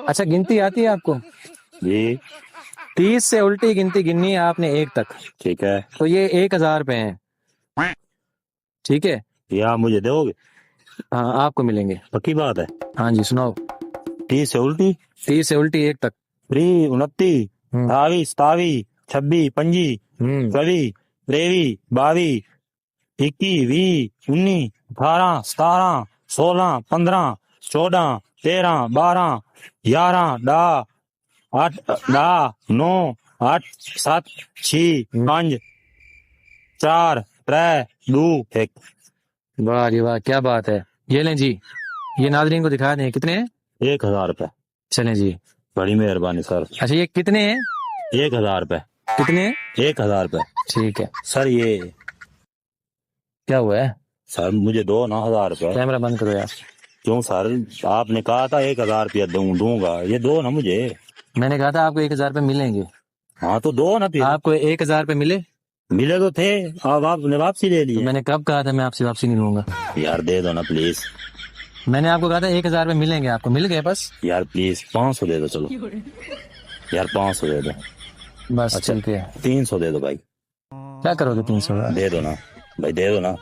अच्छा, गिनती आती है आपको? जी 30 से उल्टी गिनती गिननी है आपने 1 तक। ठीक है। तो ये 1000 पे है, ठीक है? ये आप मुझे दोगे? हाँ, आपको मिलेंगे। पक्की बात है? हाँ जी, सुनाओ। 30 से उल्टी? 30 से उल्टी 1 तक। 29 हम्म 28 27 26 25 हम्म 24 23 22 21 20 19 18 17 16 15 14 13 12 11 10 8 10 9 8 7 6 5 4 3 2 1। वाह जी वाह, क्या बात है। ये लें जी, ये नाजरीन को दिखा दें कितने हैं। 1000 रुपए। चलें जी। बड़ी मेहरबानी सर। अच्छा, ये कितने हैं? 1000 रुपए। कितने हैं? 1000 रुपए। ठीक है। सर ये क्या हुआ है? सर मुझे दो ना 1000 रुपए। कैमरा बंद करो यार। क्यों सर? आपने कहा था 1000 रुपया दूंगा, ये दो ना मुझे। मैंने कहा था आपको 1000 रुपये मिलेंगे। हाँ तो दो ना फिर। आपको 1000 रुपये मिले? मिले तो थे, अब आपने वापसी ले तो लिए। मैंने कब कहा था मैं आपसे वापसी नहीं लूंगा? यार दे दो ना प्लीज। मैंने आपको कहा था 1000 रुपये मिलेंगे, आपको मिल गए बस। यार प्लीज 500 दे दो, चलो यार 500 दे दो। बस अच्छा चलते हैं। 300 दे दो भाई। क्या करोगे 300 का? दे दो ना भाई, दे दो ना।